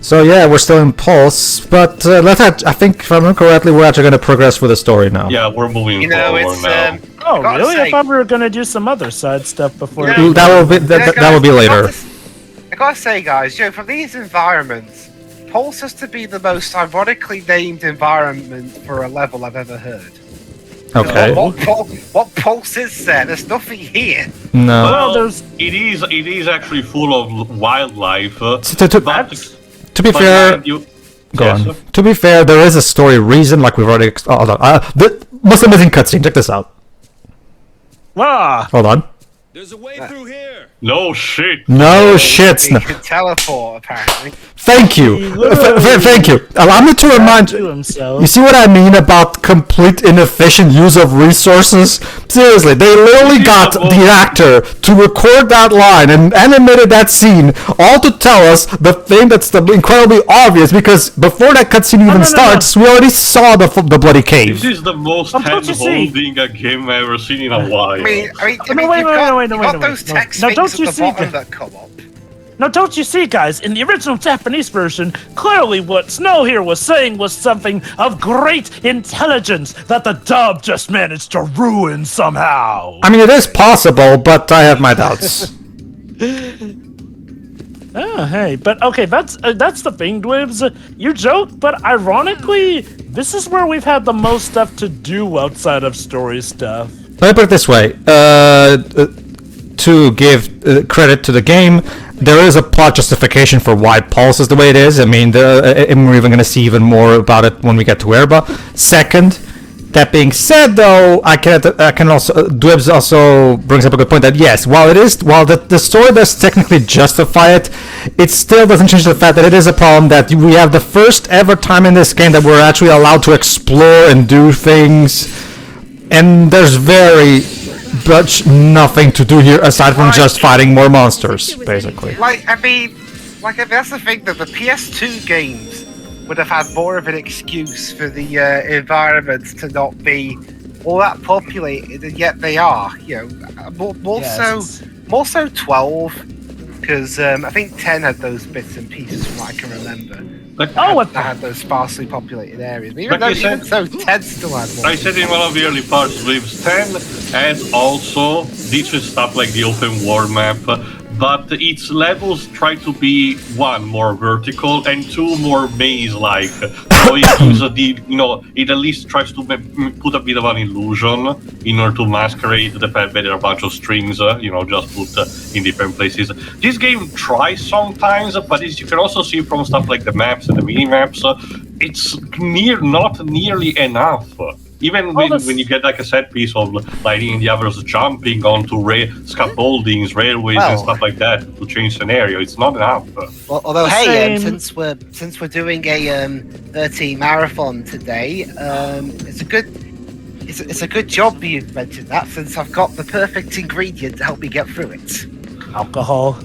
So yeah, we're still in Pulse, but I think if I remember correctly, we're actually going to progress with the story now. Yeah, we're moving forward now. Oh, really? I thought we were going to do some other side stuff before. That will be later. I gotta say, guys, from these environments, Pulse has to be the most ironically named environment for a level I've ever heard. Okay. What Pulse is there? There's nothing here. No. Well, it is actually full of wildlife. To be fair, go on. To be fair, there is a story reason, like we've already. Hold on. The Muslim missing cutscene. Check this out. Hold on. There's a way through here. No shit. No shit. You can teleport, apparently. Thank you. Thank you. Allow me to remind you. You see what I mean about complete inefficient use of resources? Seriously, they literally got the actor to record that line and animated that scene, all to tell us the thing that's incredibly obvious, because before that cutscene even starts, we already saw the bloody cave. This is the most hand-holding a game I've ever seen in a while. I mean, you've got those text things at the bottom that come up. Now, don't you see, guys, in the original Japanese version, clearly what Snow here was saying was something of great intelligence that the dub just managed to ruin somehow. I mean, it is possible, but I have my doubts. Hey, but okay, that's the thing, Dwibs. You joke, but ironically, this is where we've had the most stuff to do outside of story stuff. Let me put it this way. To give credit to the game, there is a plot justification for why Pulse is the way it is. I mean, we're even going to see even more about it when we get to Oerba. Second, that being said, though, I can also Dwibs also brings up a good point that yes, while the story does technically justify it, it still doesn't change the fact that it is a problem that we have the first ever time in this game that we're actually allowed to explore and do things, and there's very much nothing to do here aside from just fighting more monsters, basically. I mean, that's the thing, that the PS2 games would have had more of an excuse for the environments to not be all that populated, and yet they are. More so 12, because I think 10 had those bits and pieces from what I can remember. I had those sparsely populated areas. But even so, 10 still had more. I said in one of the early parts, Lives 10 has also ditches stuff like the open world map, but its levels try to be, one, more vertical, and two, more maze-like. So it gives it at least tries to put a bit of an illusion in order to masquerade the fact that there are a bunch of strings, just put in different places. This game tries sometimes, but as you can also see from stuff like the maps and the mini-maps, it's not nearly enough. Even when you get like a set piece of lighting the others jumping onto scaffoldings, railways, and stuff like that to change scenario, it's not enough. Well, although since we're doing a 13 marathon today, it's a good job you've mentioned that, since I've got the perfect ingredient to help me get through it. Alcohol.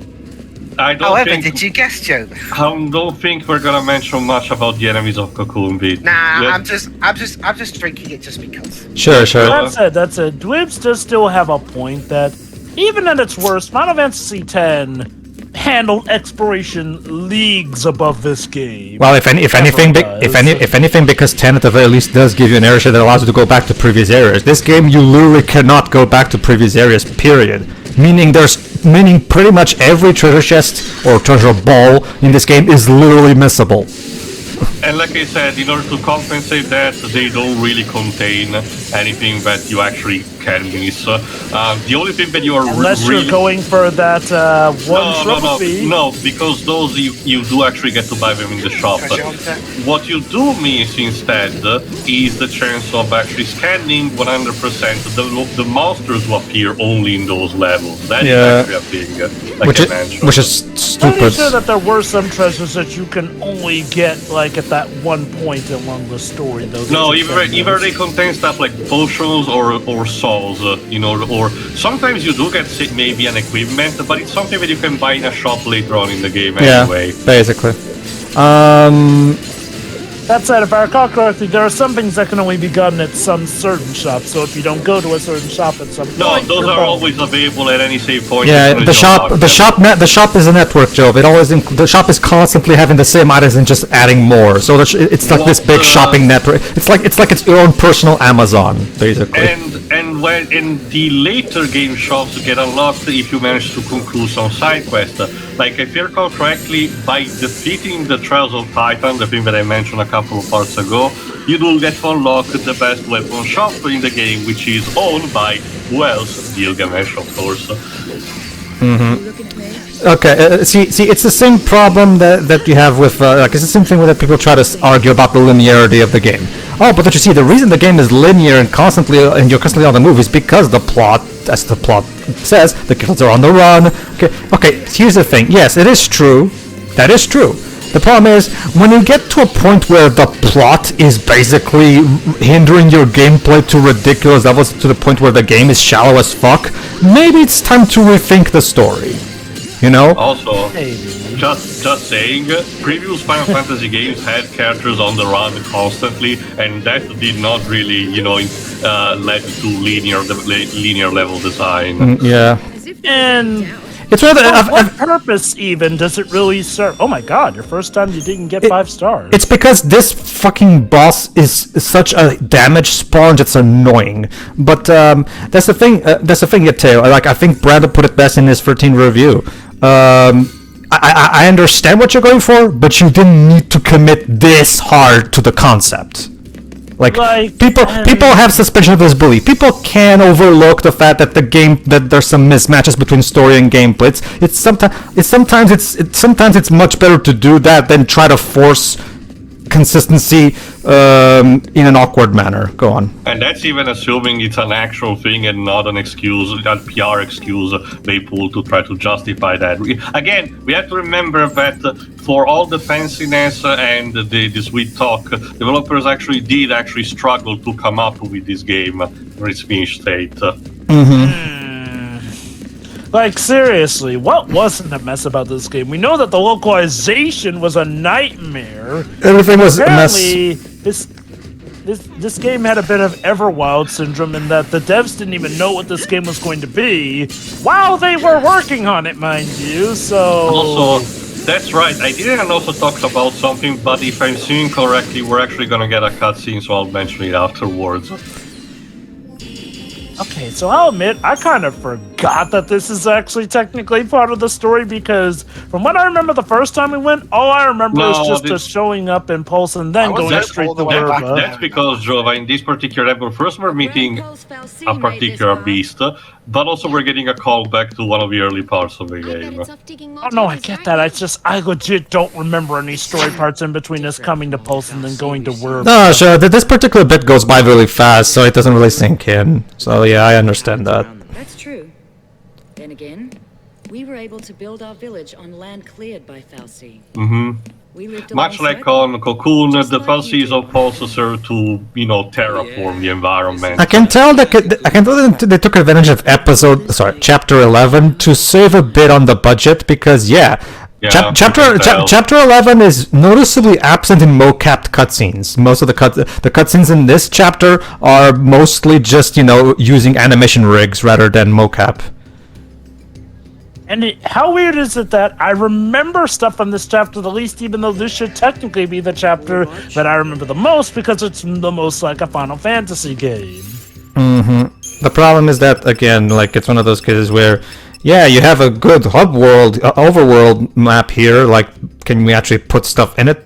Did you guess, Joe? I don't think we're gonna mention much about the enemies of Cocoon Beat. Nah, I'm just drinking it just because. Sure. That's it. Dwibs does still have a point that, even at its worst, Final Fantasy X handled exploration leagues above this game. Well, if anything, because 10 at the very least does give you an area that allows you to go back to previous areas. This game, you literally cannot go back to previous areas. Period. Meaning pretty much every treasure chest or treasure ball in this game is literally missable. And like I said, in order to compensate that, they don't really contain anything that you actually can miss. The only thing that you are unless you're going for that trophy. No, because those you do actually get to buy them in the shop. What you do miss instead is the chance of actually scanning 100% the monsters who appear only in those levels. That is actually a thing, which is stupid. I'm pretty sure that there were some treasures that you can only get at that one point along the story. No, either they contain stuff like potions or souls, or sometimes you do get maybe an equipment, but it's something that you can buy in a shop later on in the game anyway. Yeah, basically. That said, if I recall correctly, there are some things that can only be gotten at some certain shops. So if you don't go to a certain shop at some No, point, those are always available at any save point. Yeah, the shop is a network, Joe. The shop is constantly having the same items and just adding more. So it's like this big shopping network. It's like it's your own personal Amazon, basically. And when in the later game shops get unlocked if you manage to conclude some side quest. Like if you recall correctly, by defeating the Trials of Titan, the thing that I mentioned a couple of parts ago, you do get to unlock the best weapon shop in the game, which is owned by who else? Gilgamesh, of course. Okay, see, it's the same problem that you have with it's the same thing that people try to argue about the linearity of the game. Oh, but don't you see, the reason the game is linear and you're constantly on the move is because the plot, as the plot says, the kids are on the run. Okay, here's the thing. Yes, it is true. That is true. The problem is, when you get to a point where the plot is basically hindering your gameplay to ridiculous levels, to the point where the game is shallow as fuck, maybe it's time to rethink the story. You know? Also, just saying, previous Final Fantasy games had characters on the run constantly, and that did not really, lead to linear level design. Yeah. And it's rather. for what purpose even does it really serve? Oh my god, your first time you didn't get 5 stars. It's because this fucking boss is such a damage sponge. It's annoying. But that's the thing. Teo. Like I think Brandon put it best in his 13 review. I understand what you're going for, but you didn't need to commit this hard to the concept. Like people have suspension of disbelief. People can overlook the fact that that there's some mismatches between story and gameplay. Sometimes it's much better to do that than try to force consistency in an awkward manner. Go on. And that's even assuming it's an actual thing and not an excuse, a PR excuse they pull to try to justify that. Again, we have to remember that for all the fanciness and the sweet talk, developers did struggle to come up with this game in its finished state. Like, seriously, what wasn't a mess about this game? We know that the localization was a nightmare. Everything was a mess. Apparently, this game had a bit of Everwild syndrome in that the devs didn't even know what this game was going to be while they were working on it, mind you, so... Also, that's right, I didn't also talk about something, but if I'm seeing correctly, we're actually gonna get a cutscene, so I'll mention it afterwards. Okay, so I'll admit, I kind of forgot that this is actually technically part of the story because from what I remember the first time we went, all I remember is just us showing up in Pulse and then going straight to Oerba. That's because, Jova, in this particular level, first we're meeting a particular beast, but also we're getting a call back to one of the early parts of the game. Oh no, I get that. I legit don't remember any story parts in between us coming to Pulse and then going to Oerba. No, sure. This particular bit goes by really fast, so it doesn't really sink in. So yeah, I understand that. That's true. Then again, we were able to build our village on land cleared by fal'Cie. Much like on Cocoon, the fal'Cies of Pulse serve to, terraform the environment. I can tell that they took advantage of chapter 11 to save a bit on the budget because chapter 11 is noticeably absent in mocapped cutscenes. Most of the cutscenes in this chapter are mostly just using animation rigs rather than mocap. And how weird is it that I remember stuff from this chapter the least, even though this should technically be the chapter that I remember the most because it's the most like a Final Fantasy game. The problem is that, again, like, it's one of those cases where, yeah, you have a good overworld map here, like, can we actually put stuff in it?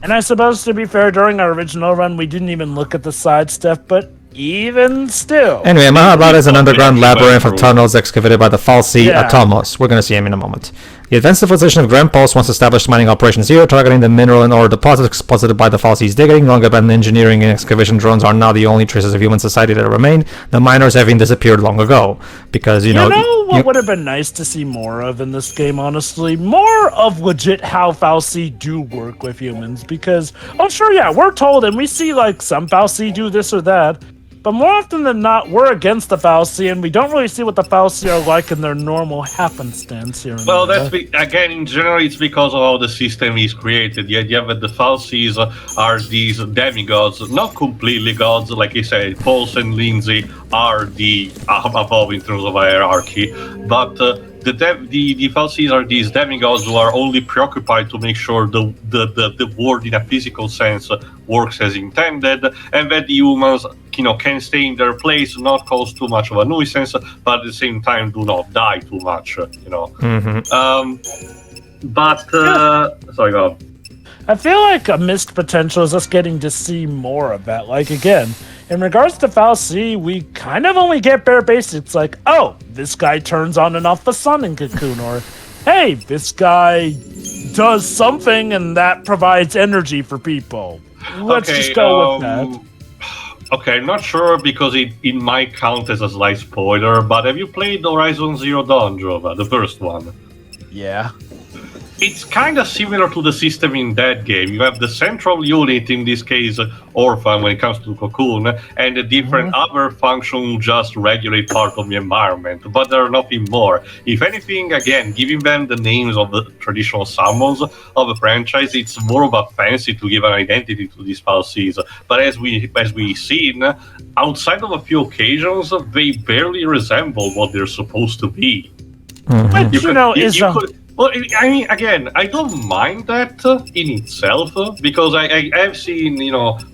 And I suppose, to be fair, during our original run, we didn't even look at the side stuff, but even still. Anyway, Mahabharata is an underground labyrinth of tunnels excavated by the fal'Cie Atomos. We're going to see him in a moment. The advanced civilization of Grand Pulse once established mining Operation Zero, targeting the mineral and ore deposits exposited by the fal'Cie's digging. Long abandoned engineering and excavation drones are now the only traces of human society that remain, the miners having disappeared long ago. Because, you know what would have been nice to see more of in this game, honestly? More of legit how fal'Cie do work with humans. Because, oh sure, yeah, we're told, and we see, like, some fal'Cie do this or that. But more often than not, we're against the fal'Cie, and we don't really see what the fal'Cie are like in their normal happenstance here. Well, again, in general, it's because of how the system is created. The idea that the fal'Cies are these demigods, not completely gods, like I said. Pulse and Lindsay are the above in terms of hierarchy, but the fal'Cies are these demigods who are only preoccupied to make sure the world in a physical sense works as intended, and that the humans, can stay in their place, not cause too much of a nuisance, but at the same time do not die too much. Sorry, go on. I feel like a missed potential is us getting to see more of that. Like, again, in regards to fal'Cie, we kind of only get bare basics like, oh, this guy turns on and off the sun in Cocoon, or hey, this guy does something and that provides energy for people. Let's just go with that. Okay, I'm not sure because it might count as a slight spoiler, but have you played Horizon Zero Dawn, Jova, the first one? Yeah. It's kind of similar to the system in that game. You have the central unit, in this case Orphan when it comes to Cocoon, and the different other functions just regulate part of the environment, but there are nothing more. If anything, again, giving them the names of the traditional summons of the franchise, it's more of a fancy to give an identity to these fal'Cies. But as we've seen, outside of a few occasions, they barely resemble what they're supposed to be. Well, I mean, again, I don't mind that in itself because I have seen,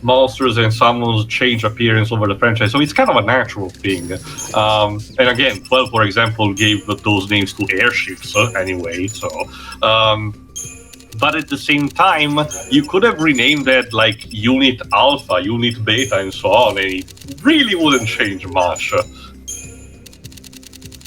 monsters and summons change appearance over the franchise, so it's kind of a natural thing. And again, 12, for example, gave those names to airships anyway, so... but at the same time, you could have renamed that like Unit Alpha, Unit Beta, and so on, and it really wouldn't change much.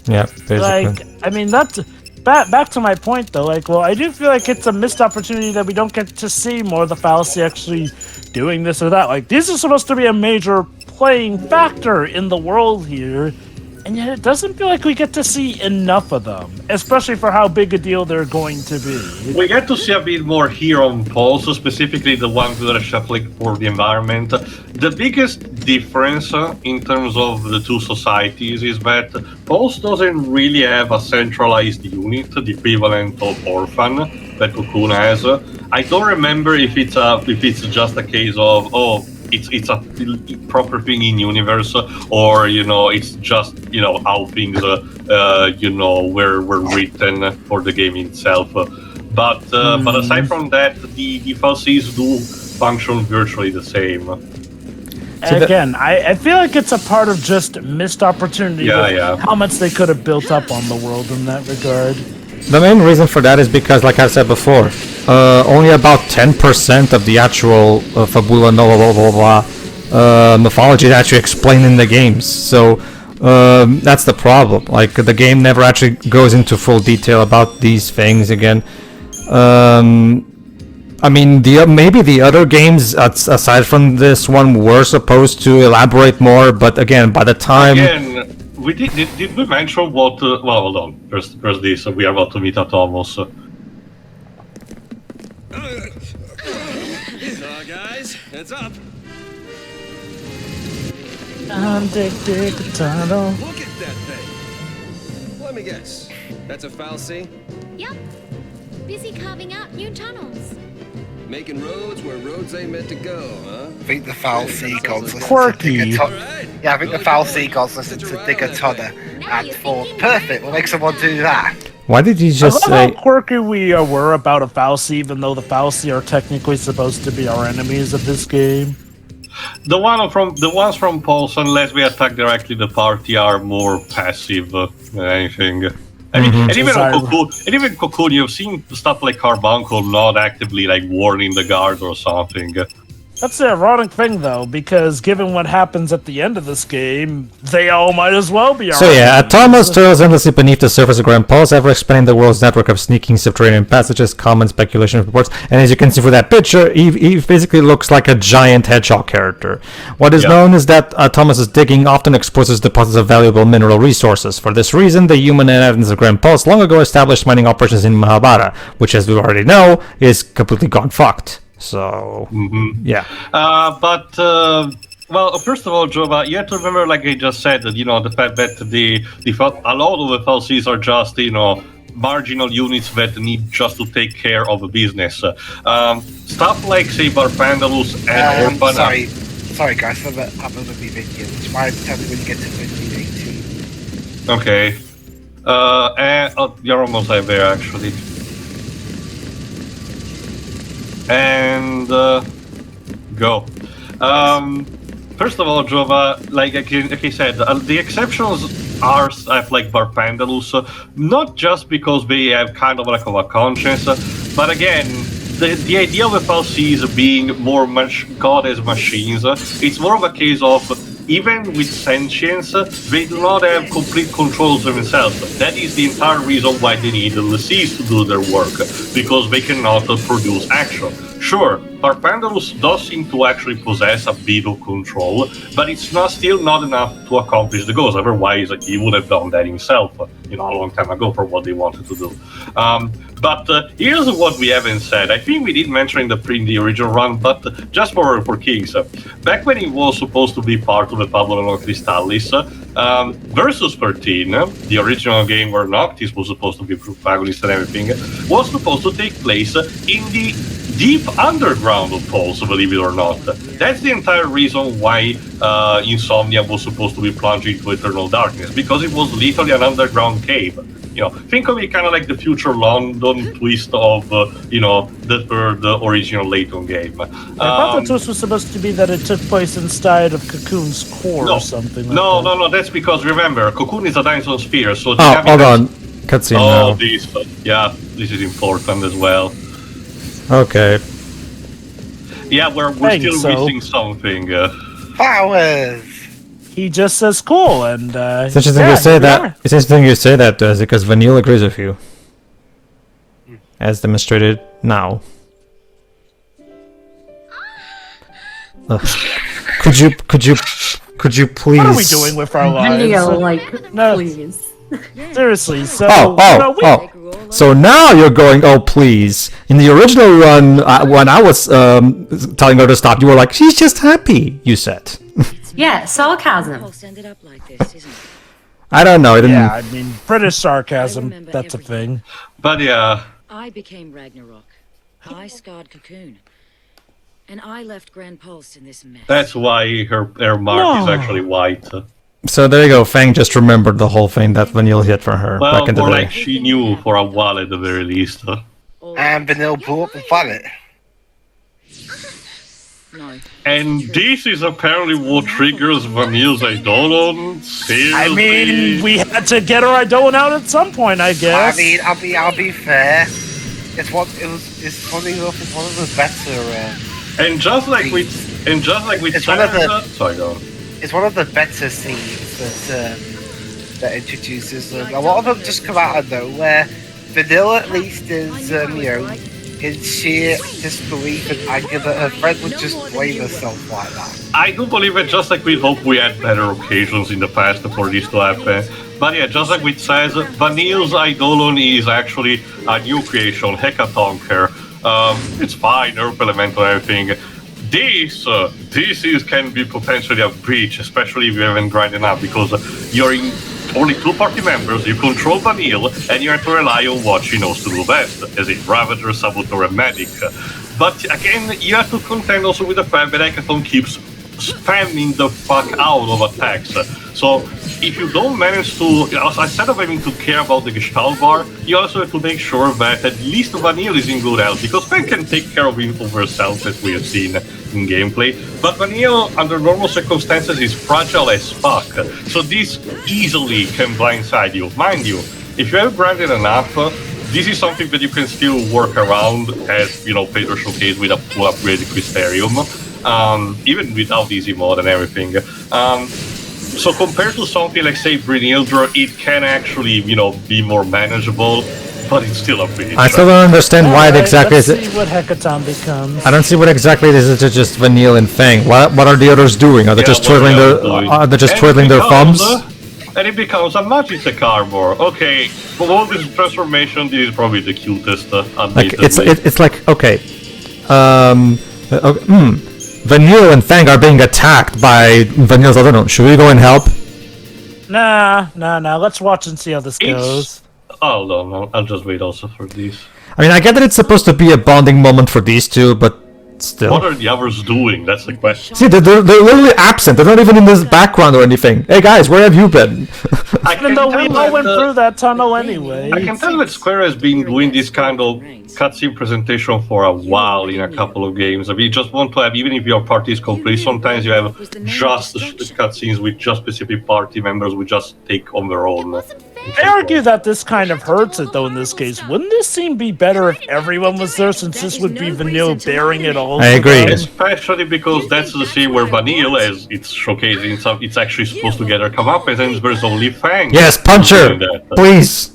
Yeah, basically. That's... Back to my point, though, I do feel like it's a missed opportunity that we don't get to see more of the fal'Cie actually doing this or that. These are supposed to be a major playing factor in the world here, and yet it doesn't feel like we get to see enough of them, especially for how big a deal they're going to be. We get to see a bit more here on Pulse, specifically the ones that are shuffling for the environment. The biggest difference in terms of the two societies is that Pulse doesn't really have a centralized unit, the equivalent of Orphan that Cocoon has. I don't remember if it's just a case of it's a proper thing in universe, or it's just how things were written for the game itself. But aside from that, the fal'Cies do function virtually the same. Again, I feel like it's a part of just missed opportunity. How much they could have built up on the world in that regard. The main reason for that is because, like I said before, only about 10% of the actual Fabula mythology is actually explained in the games. So that's the problem. The game never actually goes into full detail about these things again. Maybe the other games, aside from this one, were supposed to elaborate more, but again, by the time... Did we mention what... well, hold on. First this, we are about to meet Atomos. Guys, heads up. Look at that thing. Let me guess. That's a fal'Cie? Yep. Busy carving out new tunnels. Making roads where roads ain't meant to go, huh? I think the fal'Cie gods listen quirky. to Yeah, I think the fal'Cie gods listen to Digger Tudder and thought, perfect, we'll make someone do that. Why did you just I say... love how quirky we were about a fal'Cie, even though the fal'Cie are technically supposed to be our enemies of this game. The ones from Pulse, unless we attack directly the party, are more passive than anything. And even Cocoon, you've seen stuff like Carbuncle not actively warning the guards or something. That's the ironic thing, though, because given what happens at the end of this game, they all might as well be our Atomos toils endlessly beneath the surface of Grand Pulse, ever expanding the world's network of sneaking subterranean passages, common speculation reports, and as you can see from that picture, he basically looks like a giant hedgehog character. What is known is that Atomos' digging often exposes deposits of valuable mineral resources. For this reason, the human inhabitants of Grand Pulse long ago established mining operations in Mahabara, which, as we already know, is completely gone fucked. So, yeah. But Well, first of all, Jova, you have to remember, like I just said, that the fact that a lot of the fal'Cies are just marginal units that need just to take care of a business. Stuff like, say, Barpandalus and Oerba. Sorry guys, I'm gonna be video. Which might tell me when you get to 1518. Okay. You're almost there, actually. And go. First of all, Jova, like I said, the exceptions are stuff like Barpandalus, not just because they have kind of like a conscience, but again, the idea of the fal'Cies being more god as machines, it's more of a case of even with sentience, they do not have complete control of themselves. That is the entire reason why they need the Seas to do their work, because they cannot produce action. Sure, Barpandalus does seem to actually possess a bit of control, but it's still not enough to accomplish the goals. Otherwise, he would have done that himself, a long time ago for what they wanted to do. But here's what we haven't said. I think we did mention in the original run, but just for Kings, back when it was supposed to be part of the Pablo Crystallis, versus 13, the original game where Noctis was supposed to be protagonist and everything, was supposed to take place in the deep underground of Pulse, believe it or not. That's the entire reason why Insomnia was supposed to be plunged into eternal darkness, because it was literally an underground cave. Think of it kind of like the future London twist of, the original Layton game. I thought the twist was supposed to be that it took place inside of Cocoon's core or something like that. No, that's because, remember, Cocoon is a dinosaur sphere, so... hold on. Cutscene now. This is important as well. Okay. Yeah, we're still missing something. Flowers! He just says cool, and it's interesting you say that. It's interesting you say that, because Vanille agrees with you, as demonstrated now. Ugh. Could you please? What are we doing with our lives? Vanille, please. Seriously, so... So now you're going, oh please. In the original run, when I was telling her to stop, you were like, she's just happy, you said. Yeah, sarcasm. I don't know. Yeah, I mean, British sarcasm, that's a thing. But yeah. I became Ragnarok. I scarred Cocoon. And I left Grand Pulse in this mess. That's why her mark is actually white. So there you go. Fang just remembered the whole thing that Vanille hit for her back in the day. Like she knew for a while at the very least. And Vanille blew up the planet. No. And this is apparently what triggers Vanille's Eidolon? Seriously? I mean, we had to get our Eidolon out at some point, I guess. I mean, I'll be fair. It's funny enough. It's one of the better. And just like with Santa, sorry, go on. It's one of the better scenes that introduces them. A lot of them just come out of nowhere. Vanille, at least, is in sheer disbelief and anger that her friend would just blame herself like that. I do believe it, just like we hope we had better occasions in the past for this to happen. But yeah, just like it says, Vanille's Eidolon is actually a new creation, Hecatonker. It's fine, Earth Elemental and everything. This can be potentially a breach, especially if you haven't grinded up, because you're in only 2 party members, you control Vanille, and you have to rely on what she knows to do best, as in Ravager, Saboteur, and Medic. But again, you have to contend also with the fact that Hecaton keeps spamming the fuck out of attacks. So if you don't manage to, instead of having to care about the Gestalt bar, you also have to make sure that at least Vanille is in good health, because Fang can take care of herself, as we have seen in gameplay, but Vanille, under normal circumstances, is fragile as fuck, so this easily can blindside you. Mind you, if you have grinded enough, this is something that you can still work around, as Pedro showcased with a full upgraded Crystarium, even without easy mod and everything. So compared to something like, say, Brynhildr, it can actually, be more manageable, but it's still a bitch. I still don't understand why it exactly is. Let's see what Hecaton becomes. I don't see what exactly it is. It's just Vanille and Fang. What are the others doing? Are they just twiddling their thumbs? And it becomes a Magitech armor. Okay, for all this transformation, this is probably the cutest. Like it's like okay. Vanille and Fang are being attacked by Vanille's Eidolon. Should we go and help? Nah. Let's watch and see how this goes. Oh, no. I'll just wait also for these. I mean, I get that it's supposed to be a bonding moment for these two, but still. What are the others doing? That's the question. See, they're literally absent. They're not even in this background or anything. Hey guys, where have you been? Even though we all went through that tunnel anyway. I can tell that Square has been doing this kind of cutscene presentation for a while in a couple of games. I mean, you just want to have, even if your party is complete, sometimes you have just cutscenes with just specific party members who just take on their own. I argue that this kind of hurts it, though, in this case. Wouldn't this scene be better if everyone was there, since this would be Vanille bearing it all? I agree. Especially because that's the scene where Vanille, as it's showcasing, it's actually supposed to get her come up, and then there's only Fang. Yes, punch her! Please!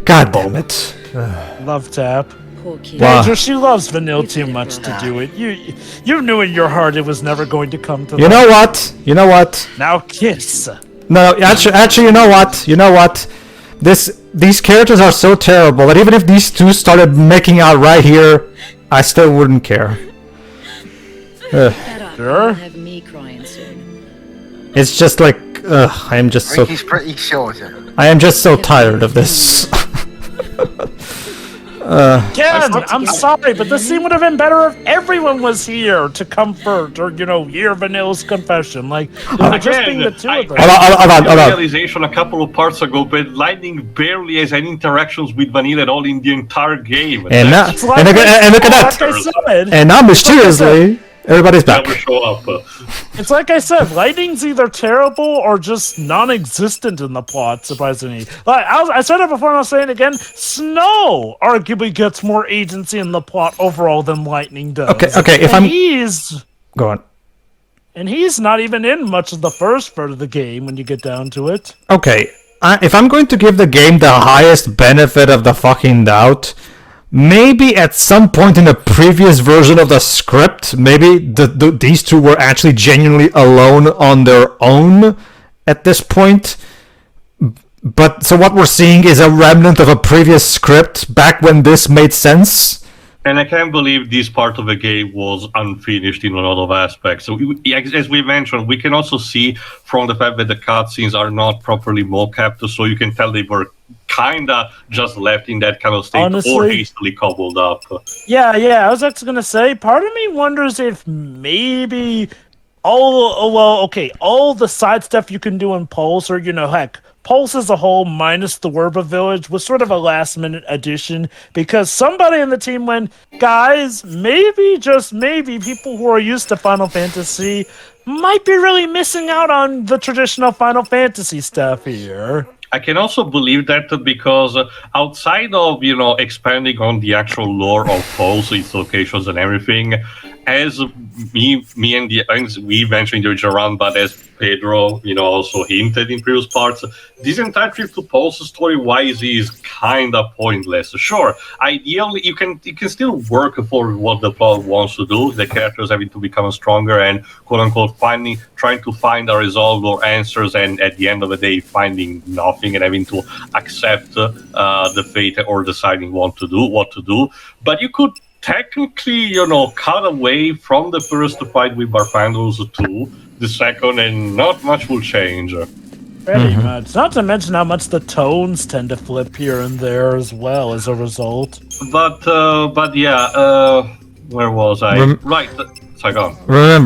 God damn it. Love tap. Wow. Pedro, she loves Vanille too much to do it. You knew in your heart it was never going to come to that. You know what? Now kiss. No, actually, you know what? These characters are so terrible that even if these two started making out right here, I still wouldn't care. Sure. It's just like, I am just so... He's pretty short. I am just so tired of this. Ken, I'm sorry, but this scene would have been better if everyone was here to comfort or, hear Vanille's confession. Like, just being the two of them. Hold on. Realization a couple of parts ago, but Lightning barely has any interactions with Vanille at all in the entire game. And look at that. And now, mysteriously, everybody's back. Never show up. It's like I said, Lightning's either terrible or just non-existent in the plot, surprisingly. Like, I said it before and I'll say it again, Snow arguably gets more agency in the plot overall than Lightning does. Okay, Go on. And he's not even in much of the first part of the game when you get down to it. Okay, if I'm going to give the game the highest benefit of the fucking doubt... Maybe at some point in the previous version of the script, maybe these two were actually genuinely alone on their own at this point. But so what we're seeing is a remnant of a previous script back when this made sense. And I can't believe this part of the game was unfinished in a lot of aspects. So, as we mentioned, we can also see from the fact that the cutscenes are not properly mocapped, so you can tell they were kinda just left in that kind of state. Honestly, or hastily cobbled up. Yeah, I was actually gonna say, part of me wonders if maybe all the side stuff you can do in Pulse, or heck, Pulse as a whole minus the Oerba village was sort of a last minute addition because somebody in the team went, guys, maybe, just maybe, people who are used to Final Fantasy might be really missing out on the traditional Final Fantasy stuff here. I can also believe that because outside of, expanding on the actual lore of Pulse, its locations and everything, as we mentioned in the original run, but as Pedro, also hinted in previous parts, this entire trip to Pulse story-wise is kind of pointless. Sure, ideally, you can still work for what the plot wants to do, the characters having to become stronger and, quote-unquote, trying to find a resolve or answers, and at the end of the day, finding nothing and having to accept the fate or deciding what to do. But you could technically, cut away from the first fight with Barfandos to the second, and not much will change. Pretty much. Not to mention how much the tones tend to flip here and there as well as a result. But yeah, where was I? Right. So go on.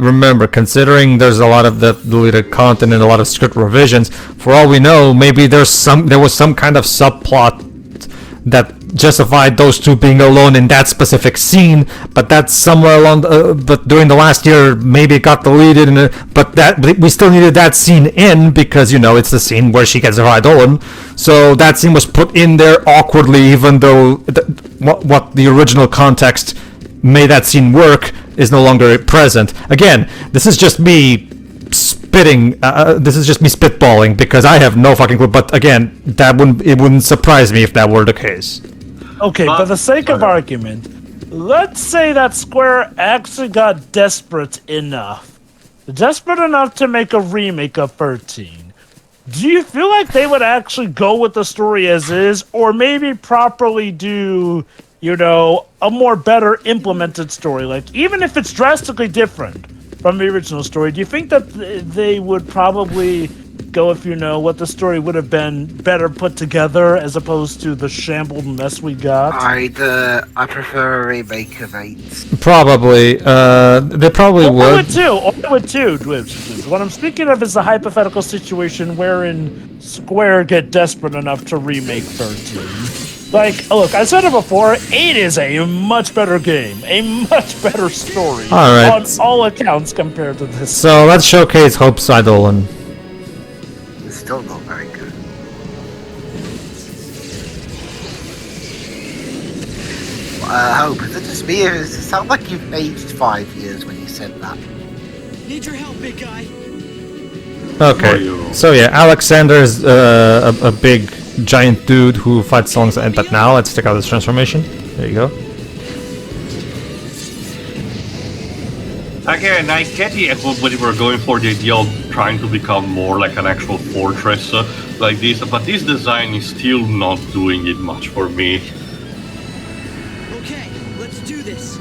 Remember, considering there's a lot of the deleted content and a lot of script revisions, for all we know, maybe there was some kind of subplot that justified those two being alone in that specific scene, but that's somewhere along but during the last year maybe it got deleted, but we still needed that scene in because it's the scene where she gets her Eidolon, so that scene was put in there awkwardly, even though what the original context made that scene work is no longer present. Again, this is just me spitballing because I have no fucking clue, but again, it wouldn't surprise me if that were the case. Okay, for the sake of argument, let's say that Square actually got desperate enough to make a remake of 13. Do you feel like they would actually go with the story as is, or maybe properly do a more better implemented story. Like, even if it's drastically different from the original story, do you think that they would probably go if what the story would have been better put together as opposed to the shambled mess we got? I prefer a remake of 8. Probably. They probably would. I would too, Dwibs. What I'm speaking of is a hypothetical situation wherein Square get desperate enough to remake 13. Like, look, I said it before, 8 is a much better game, a much better story on all accounts compared to this. So let's showcase Hope's Eidolon. It's still not very good. Hope, is it just me? It sounds like you've aged 5 years when you said that. Need your help, big guy. Okay, so yeah, Alexander's a big giant dude who fights songs and that now. Let's check out this transformation. There you go. Again, I get what we're going for, the idea of trying to become more like an actual fortress like this, but this design is still not doing it much for me. Okay, let's do this.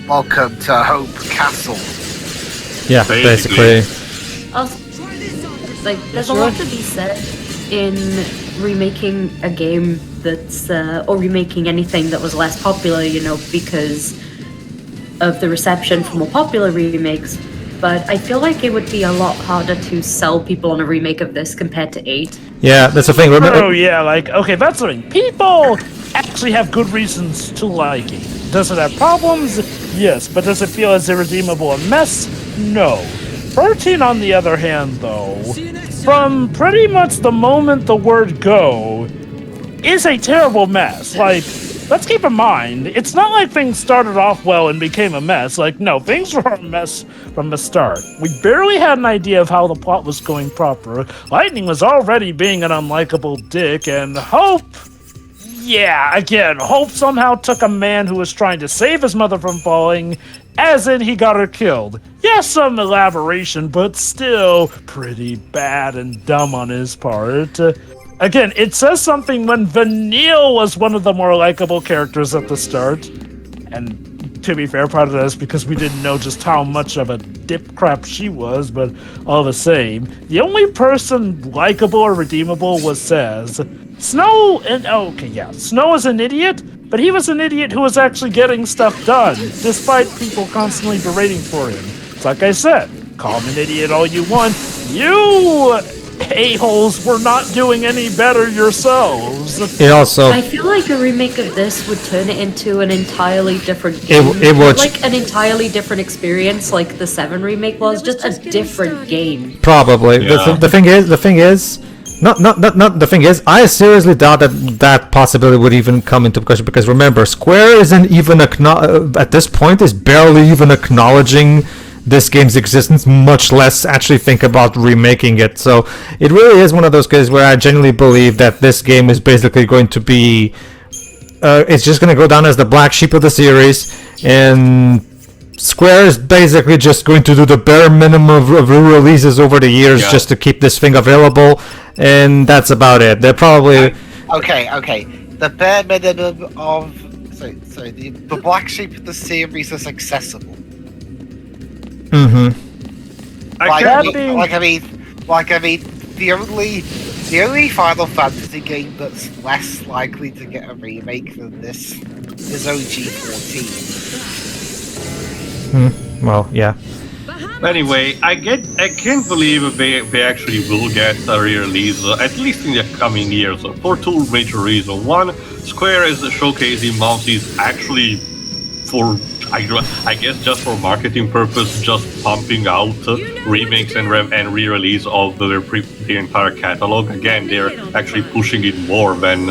Welcome to Hope Castle. Yeah, basically. Like, there's a lot to be said in remaking a game that's, or remaking anything that was less popular, because of the reception for more popular remakes, but I feel like it would be a lot harder to sell people on a remake of this compared to 8. Yeah, that's the thing. Oh yeah, okay, that's the thing. People actually have good reasons to like it. Does it have problems? Yes, but does it feel as irredeemable a mess? No. 13, on the other hand, though, from pretty much the moment the word go, is a terrible mess. Like, let's keep in mind, it's not like things started off well and became a mess. Like, no, things were a mess from the start. We barely had an idea of how the plot was going proper. Lightning was already being an unlikable dick, and Hope... Yeah, again, Hope somehow took a man who was trying to save his mother from falling, as in he got her killed. Yes, some elaboration, but still pretty bad and dumb on his part. Again, it says something when Vanille was one of the more likable characters at the start. And to be fair, part of that is because we didn't know just how much of a dip crap she was, but all the same, the only person likable or redeemable was Saz. Snow, Snow is an idiot, but he was an idiot who was actually getting stuff done, despite people constantly berating for him. It's like I said, call him an idiot all you want. You a-holes were not doing any better yourselves. I feel like a remake of this would turn it into an entirely different game. It would. Like an entirely different experience, like the 7 remake was, just a different game. Probably. Yeah. The thing is, I seriously doubt that possibility would even come into question, because remember, Square isn't even at this point is barely even acknowledging this game's existence, much less actually think about remaking it. So it really is one of those cases where I genuinely believe that this game is basically going to be it's just going to go down as the black sheep of the series, and Square is basically just going to do the bare minimum of re-releases over the years just to keep this thing available, and that's about it. They're probably... Okay. The bare minimum of... Sorry, the black sheep of the series is accessible. Mm-hmm. The only Final Fantasy game that's less likely to get a remake than this is OG14. Well, yeah. Anyway, I can't believe they actually will get a re-release, at least in the coming years, for two major reasons. One, Square is showcasing Mounties actually for, I guess, just for marketing purpose, just pumping out remakes and re-release of the entire catalog. Again, they're actually pushing it more than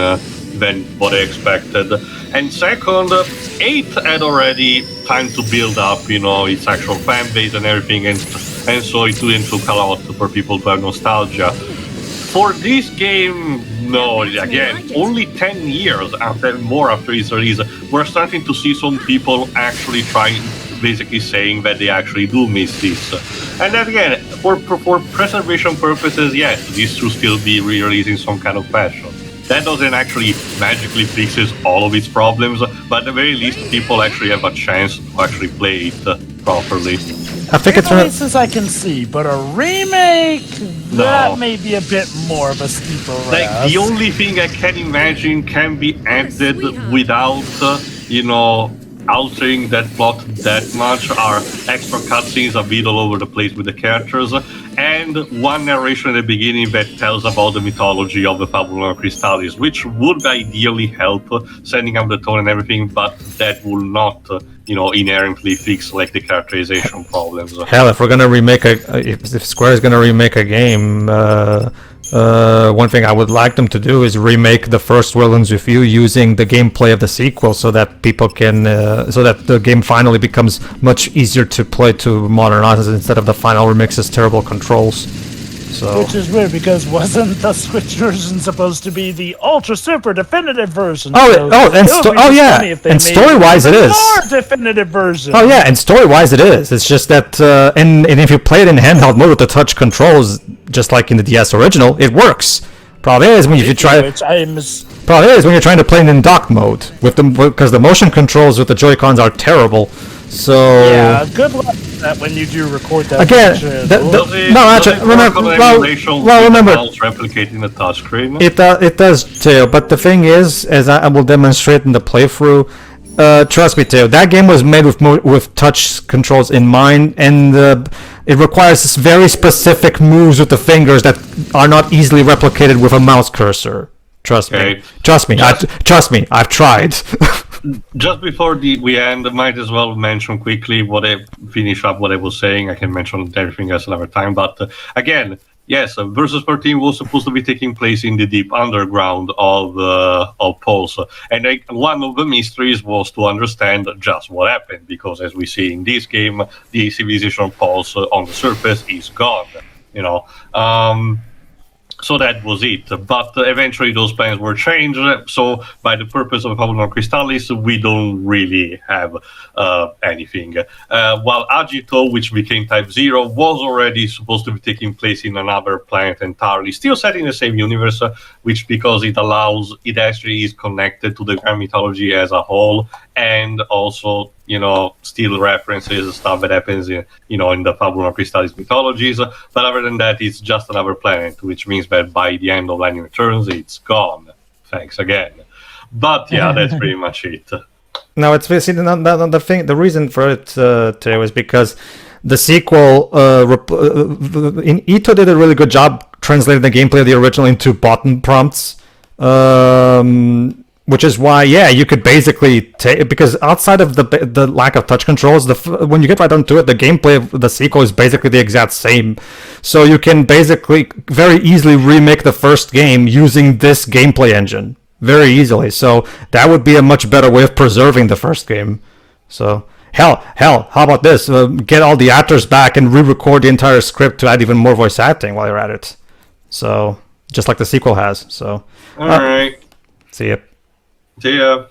what I expected. And second, 8 had already time to build up, its actual fan base and everything, and so it took a lot for people to have nostalgia. For this game, no, again, only 10 years after its release, we're starting to see some people actually basically saying that they actually do miss this. And then again, for preservation purposes, yes, this should still be re-released in some kind of fashion. That doesn't actually magically fixes all of its problems, but at the very least, people actually have a chance to actually play it properly. I think it's Releases I can see, but a remake, No. that may be a bit more of a steeper Like, ask. the only thing I can imagine can be added without, altering that plot that much are extra cutscenes a bit all over the place with the characters, and one narration at the beginning that tells about the mythology of the Fabula Crystallis, which would ideally help setting up the tone and everything, but that will not, inherently fix like the characterization problems. hell. If we're gonna remake if Square is gonna remake a game, one thing I would like them to do is remake the first Wildlands with You using the gameplay of the sequel, so that people can, so that the game finally becomes much easier to play to modern audiences instead of the final remix's terrible controls. So. Which is weird because wasn't the Switch version supposed to be the ultra super definitive version? Oh, So oh, and it would sto- be oh just yeah, funny if they and made story-wise it an is. More definitive version. Oh yeah, and story-wise it is. It's just that, and if you play it in handheld mode with the touch controls, just like in the DS original, it works. Problem is when you try. Which I'm Problem is when you're trying to play it in dock mode with them, because the motion controls with the Joy-Cons are terrible. So yeah, good luck with that when you do record that. again, version. no, actually, remember. Well, remember. Replicating the touchscreen. It does, Teo. But the thing is, as I will demonstrate in the playthrough, trust me, Teo, that game was made with touch controls in mind, and it requires very specific moves with the fingers that are not easily replicated with a mouse cursor. Trust me. Trust me. Trust me. I've tried. Just before we end, I might as well mention quickly finish up what I was saying. I can mention everything else another time. But again, yes, Versus 13 was supposed to be taking place in the deep underground of Pulse. And one of the mysteries was to understand just what happened, because as we see in this game, the civilization Pulse on the surface is gone. So that was it. But eventually those plans were changed. So by the purpose of Fabula Crystallis, we don't really have anything. While Agito, which became Type 0, was already supposed to be taking place in another planet entirely, still set in the same universe, which because it actually is connected to the grand mythology as a whole, and also, still references stuff that happens in the Fabula Crystallis mythologies. But other than that, it's just another planet, which means that by the end of Lightning Returns, it's gone. Thanks again. But yeah, that's pretty much it. No, it's basically the thing. The reason for it, Teo, is because the sequel, Ito did a really good job translating the gameplay of the original into button prompts. Which is why, yeah, you could basically take, because outside of the lack of touch controls, when you get right down to it, the gameplay of the sequel is basically the exact same. So you can basically very easily remake the first game using this gameplay engine very easily. So that would be a much better way of preserving the first game. So hell, how about this? Get all the actors back and re-record the entire script to add even more voice acting while you're at it. So just like the sequel has. So all right. See ya. See ya.